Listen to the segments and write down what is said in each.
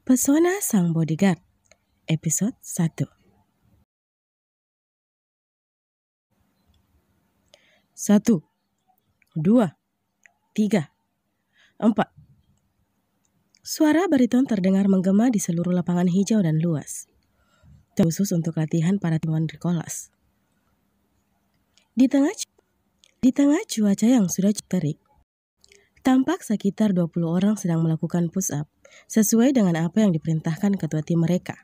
Pesona Sang Bodyguard, episode 1. 1, 2, 3, 4. Suara bariton terdengar menggema di seluruh lapangan hijau dan luas. Khusus untuk latihan para teman Rikolas. Di tengah cuaca yang sudah terik, tampak sekitar 20 orang sedang melakukan push-up sesuai dengan apa yang diperintahkan ketua tim mereka,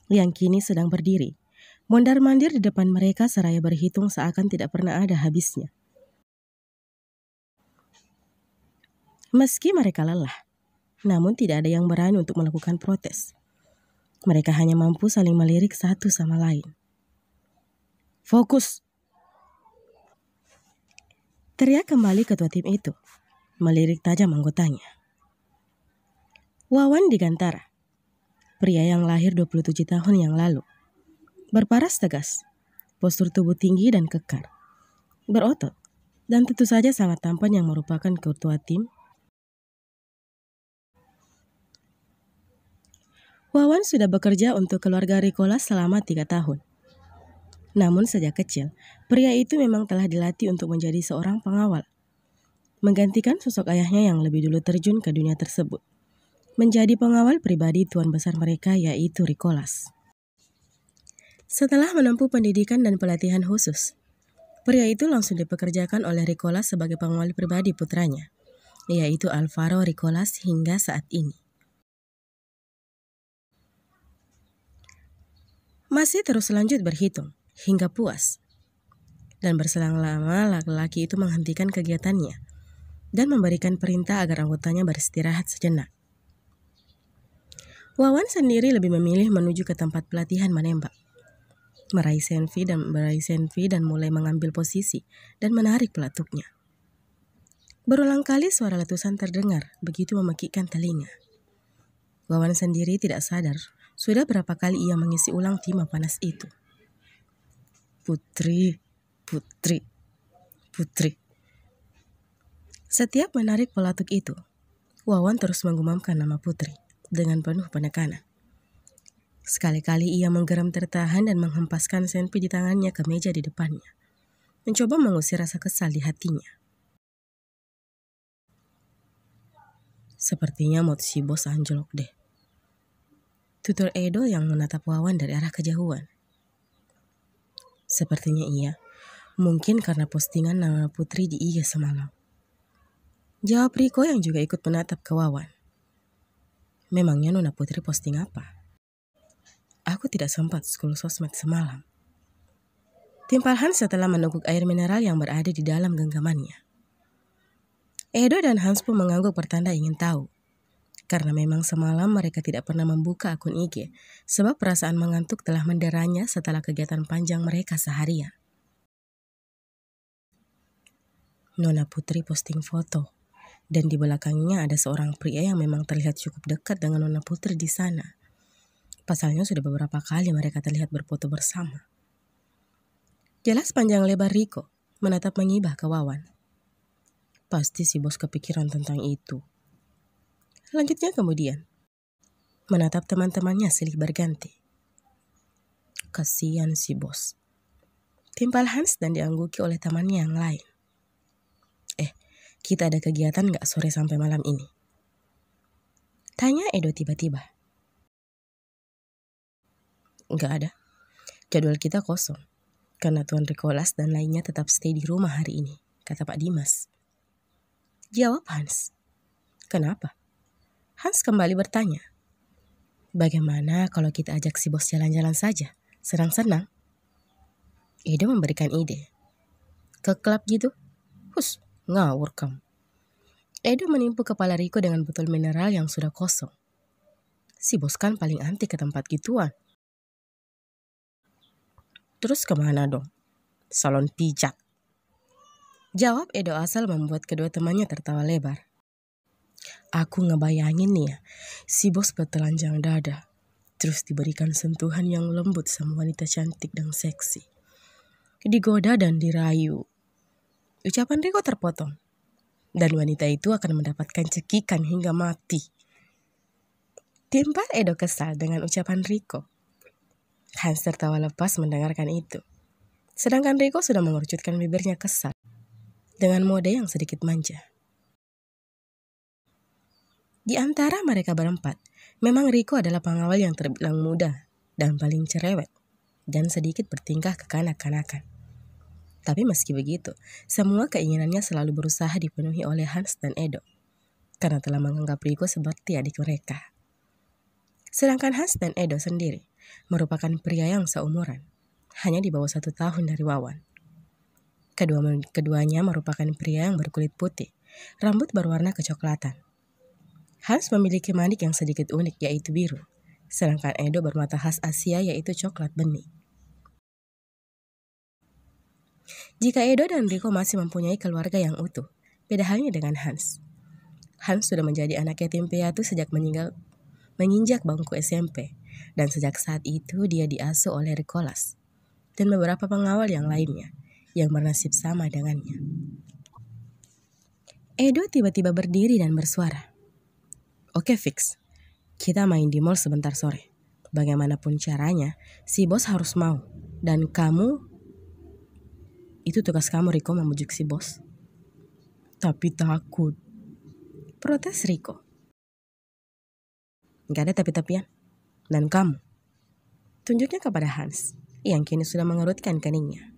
yang kini sedang berdiri, mondar-mandir di depan mereka seraya berhitung seakan tidak pernah ada habisnya. Meski mereka lelah, namun tidak ada yang berani untuk melakukan protes. Mereka hanya mampu saling melirik satu sama lain. Fokus! Teriak kembali ketua tim itu, melirik tajam anggotanya. Wawan Digantara, pria yang lahir 27 tahun yang lalu, berparas tegas, postur tubuh tinggi dan kekar, berotot, dan tentu saja sangat tampan yang merupakan ketua tim. Wawan sudah bekerja untuk keluarga Rikolas selama 3 tahun. Namun sejak kecil, pria itu memang telah dilatih untuk menjadi seorang pengawal, menggantikan sosok ayahnya yang lebih dulu terjun ke dunia tersebut, menjadi pengawal pribadi tuan besar mereka yaitu Rikolas. Setelah menempuh pendidikan dan pelatihan khusus, pria itu langsung dipekerjakan oleh Rikolas sebagai pengawal pribadi putranya, yaitu Alvaro Rikolas hingga saat ini. Masih terus lanjut berhitung hingga puas. Dan berselang lama laki-laki itu menghentikan kegiatannya dan memberikan perintah agar anggotanya beristirahat sejenak. Wawan sendiri lebih memilih menuju ke tempat pelatihan menembak, meraih selfie dan mulai mengambil posisi dan menarik pelatuknya. Berulang kali suara letusan terdengar begitu memekikkan telinga. Wawan sendiri tidak sadar sudah berapa kali ia mengisi ulang timah panas itu. Putri, Putri, Putri. Setiap menarik pelatuk itu, Wawan terus menggumamkan nama Putri dengan penuh penekanan. Sekali-kali ia menggeram tertahan dan menghempaskan senpi di tangannya ke meja di depannya, mencoba mengusir rasa kesal di hatinya. Sepertinya mood si bos anjlok deh. Tutur Edo yang menatap Wawan dari arah kejauhan. Sepertinya iya, mungkin karena postingan nama Putri di IG semalam. Jawab Riko yang juga ikut menatap ke Wawan. Memangnya Nona Putri posting apa? Aku tidak sempat scroll sosmed semalam. Timpal Hans setelah meneguk air mineral yang berada di dalam genggamannya. Edo dan Hans pun mengangguk pertanda ingin tahu. Karena memang semalam mereka tidak pernah membuka akun IG, sebab perasaan mengantuk telah menderanya setelah kegiatan panjang mereka seharian. Nona Putri posting foto, dan di belakangnya ada seorang pria yang memang terlihat cukup dekat dengan Nona Putri di sana. Pasalnya sudah beberapa kali mereka terlihat berfoto bersama. Jelas panjang lebar Riko menatap mengibah ke Wawan. Pasti si bos kepikiran tentang itu. Lanjutnya kemudian, menatap teman-temannya silih berganti. Kasihan si bos. Timpal Hans dan diangguki oleh temannya yang lain. Kita ada kegiatan gak sore sampai malam ini? Tanya Edo tiba-tiba. Gak ada. Jadwal kita kosong. Karena Tuan Rikolas dan lainnya tetap stay di rumah hari ini, kata Pak Dimas. Jawab Hans. Kenapa? Hans kembali bertanya. Bagaimana kalau kita ajak si bos jalan-jalan saja? Senang-senang. Edo memberikan ide. Ke klub gitu? Hus, ngawur kamu. Edo menimpu kepala Riko dengan botol mineral yang sudah kosong. Si bos kan paling anti ke tempat gituan. Terus kemana dong? Salon pijat. Jawab Edo asal membuat kedua temannya tertawa lebar. Aku ngebayangin nih ya, si bos bertelanjang dada, terus diberikan sentuhan yang lembut sama wanita cantik dan seksi. Digoda dan dirayu. Ucapan Riko terpotong. Dan wanita itu akan mendapatkan cekikan hingga mati. Timpal Edo kesal dengan ucapan Riko. Hans tertawa lepas mendengarkan itu. Sedangkan Riko sudah mengerucutkan bibirnya kesal dengan mode yang sedikit manja. Di antara mereka berempat, memang Riko adalah pengawal yang terbilang muda dan paling cerewet dan sedikit bertingkah kekanak-kanakan. Tapi meski begitu, semua keinginannya selalu berusaha dipenuhi oleh Hans dan Edo, karena telah menganggap Riko seperti adik mereka. Sedangkan Hans dan Edo sendiri merupakan pria yang seumuran, hanya di bawah 1 tahun dari Wawan. Keduanya merupakan pria yang berkulit putih, rambut berwarna kecoklatan. Hans memiliki manik yang sedikit unik yaitu biru, sedangkan Edo bermata khas Asia yaitu coklat bening. Jika Edo dan Riko masih mempunyai keluarga yang utuh, beda halnya dengan Hans. Hans sudah menjadi anak yatim piatu sejak menginjak bangku SMP, dan sejak saat itu dia diasuh oleh Rikolas dan beberapa pengawal yang lainnya yang bernasib sama dengannya. Edo tiba-tiba berdiri dan bersuara. Oke fix, kita main di mall sebentar sore. Bagaimanapun caranya, si bos harus mau, dan kamu... Itu tugas kamu Riko membujuk si bos. Tapi takut. Protes Riko. Gak ada tapi-tapian. Dan kamu. Tunjuknya kepada Hans, yang kini sudah mengerutkan keningnya.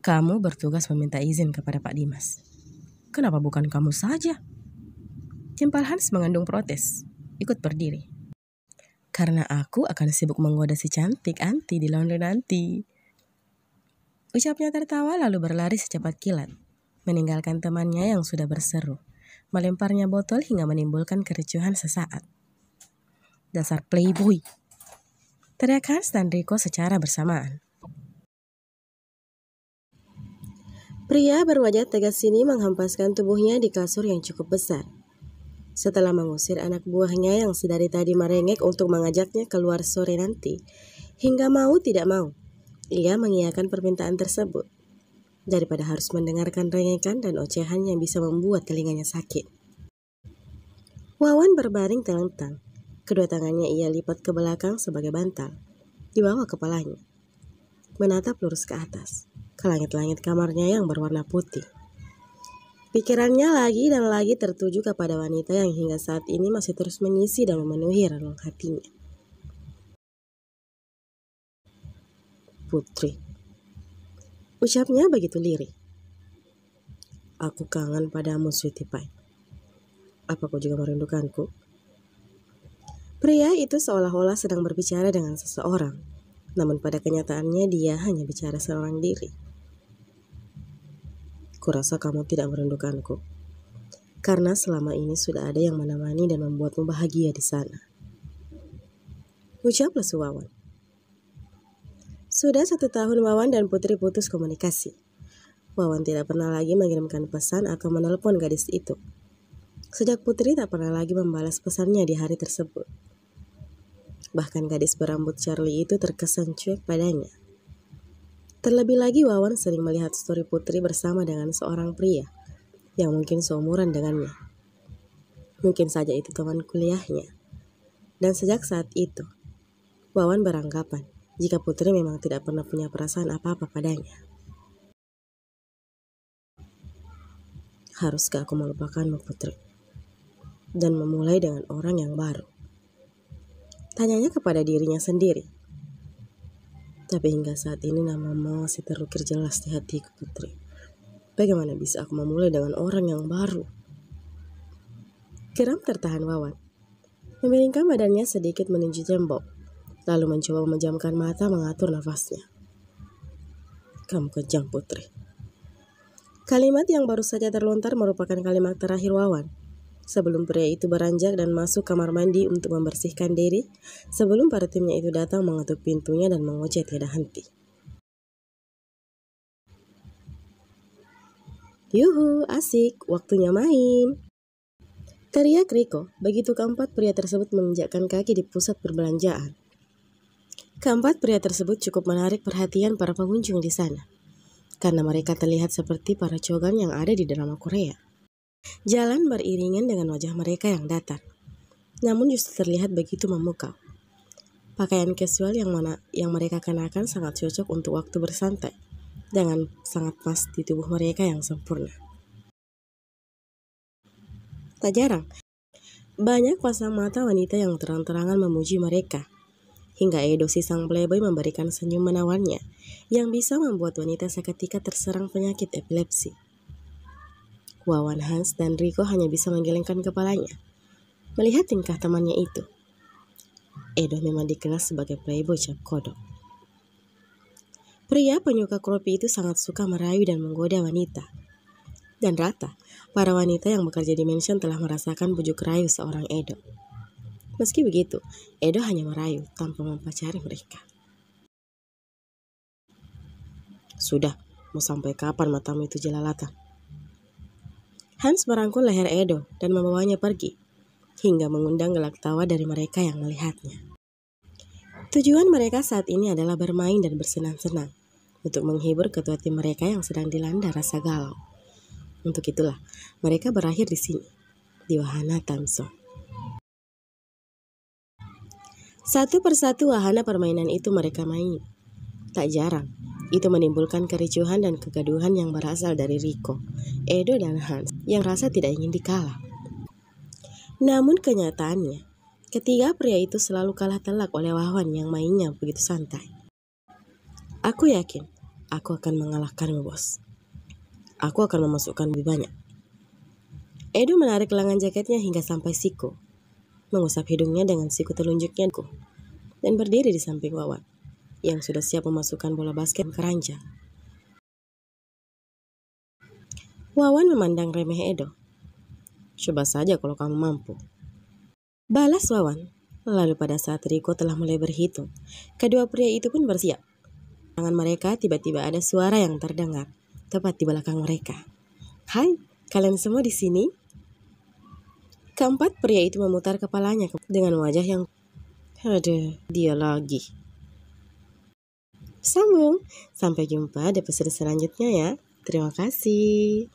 Kamu bertugas meminta izin kepada Pak Dimas. Kenapa bukan kamu saja? Timpal Hans mengandung protes, ikut berdiri. Karena aku akan sibuk menggoda si cantik Anti di laundry nanti. Ucapnya tertawa lalu berlari secepat kilat, meninggalkan temannya yang sudah berseru, melemparnya botol hingga menimbulkan kericuhan sesaat. Dasar playboy, teriak Hans dan Riko secara bersamaan. Pria berwajah tegas ini menghempaskan tubuhnya di kasur yang cukup besar. Setelah mengusir anak buahnya yang sedari tadi merengek untuk mengajaknya keluar sore nanti, hingga mau tidak mau, ia mengiyakan permintaan tersebut, daripada harus mendengarkan rengekan dan ocehan yang bisa membuat telinganya sakit. Wawan berbaring telentang, kedua tangannya ia lipat ke belakang sebagai bantal, di bawah kepalanya, menatap lurus ke atas, ke langit-langit kamarnya yang berwarna putih. Pikirannya lagi dan lagi tertuju kepada wanita yang hingga saat ini masih terus mengisi dan memenuhi relung hatinya. Putri, ucapnya begitu lirih. Aku kangen padamu, sweetie pie. Apa kau juga merindukanku? Pria itu seolah-olah sedang berbicara dengan seseorang, namun pada kenyataannya dia hanya bicara seorang diri. Kurasa kamu tidak merindukanku, karena selama ini sudah ada yang menemani dan membuatmu bahagia di sana. Ucap lesu Wawan. Sudah 1 tahun Wawan dan Putri putus komunikasi. Wawan tidak pernah lagi mengirimkan pesan atau menelpon gadis itu. Sejak Putri tak pernah lagi membalas pesannya di hari tersebut. Bahkan gadis berambut Charlie itu terkesan cuek padanya. Terlebih lagi Wawan sering melihat story Putri bersama dengan seorang pria yang mungkin seumuran dengannya. Mungkin saja itu teman kuliahnya. Dan sejak saat itu, Wawan beranggapan jika Putri memang tidak pernah punya perasaan apa-apa padanya. Haruskah aku melupakanmu, Putri? Dan memulai dengan orang yang baru? Tanyanya kepada dirinya sendiri. Tapi hingga saat ini namamu masih terukir jelas di hatiku, Putri. Bagaimana bisa aku memulai dengan orang yang baru? Geram tertahan Wawan. Memiringkan badannya sedikit menuju tembok, lalu mencoba memejamkan mata mengatur nafasnya. Kamu kejam, Putri. Kalimat yang baru saja terlontar merupakan kalimat terakhir Wawan sebelum pria itu beranjak dan masuk kamar mandi untuk membersihkan diri sebelum para timnya itu datang mengetuk pintunya dan mengoceh tiada henti. Yuhu, asik, waktunya main. Teriak Riko begitu keempat pria tersebut menginjakkan kaki di pusat perbelanjaan. Keempat pria tersebut cukup menarik perhatian para pengunjung di sana, karena mereka terlihat seperti para cogan yang ada di drama Korea. Jalan beriringan dengan wajah mereka yang datar, namun justru terlihat begitu memukau. Pakaian casual yang mereka kenakan sangat cocok untuk waktu bersantai, dengan sangat pas di tubuh mereka yang sempurna. Tak jarang, banyak pasang mata wanita yang terang-terangan memuji mereka. Hingga Edo si sang playboy memberikan senyum menawannya yang bisa membuat wanita seketika terserang penyakit epilepsi. Wawan, Hans, dan Riko hanya bisa menggelengkan kepalanya melihat tingkah temannya itu. Edo memang dikenal sebagai playboy cap kodok. Pria penyuka kopi itu sangat suka merayu dan menggoda wanita. Dan rata, para wanita yang bekerja di mansion telah merasakan bujuk rayu seorang Edo. Meski begitu, Edo hanya merayu tanpa mempacari mereka. Sudah, mau sampai kapan matamu itu jelalatan? Hans merangkul leher Edo dan membawanya pergi, hingga mengundang gelak tawa dari mereka yang melihatnya. Tujuan mereka saat ini adalah bermain dan bersenang-senang, untuk menghibur ketua tim mereka yang sedang dilanda rasa galau. Untuk itulah, mereka berakhir di sini, di wahana time zone. Satu persatu wahana permainan itu mereka main. Tak jarang, itu menimbulkan kericuhan dan kegaduhan yang berasal dari Riko, Edo, dan Hans yang rasa tidak ingin dikalah. Namun kenyataannya, ketiga pria itu selalu kalah telak oleh Wawan yang mainnya begitu santai. Aku yakin, aku akan mengalahkanmu, bos. Aku akan memasukkan lebih banyak. Edo menarik lengan jaketnya hingga sampai siku, mengusap hidungnya dengan siku telunjuknya dan berdiri di samping Wawan yang sudah siap memasukkan bola basket ke keranjang. Wawan memandang remeh Edo. Coba saja kalau kamu mampu, balas Wawan. Lalu pada saat Riko telah mulai berhitung, kedua pria itu pun bersiap. Tangan mereka tiba-tiba ada suara yang terdengar tepat di belakang mereka. Hai, kalian semua di sini? Keempat pria itu memutar kepalanya dengan wajah yang dia lagi. Sambung. Sampai jumpa di episode selanjutnya ya. Terima kasih.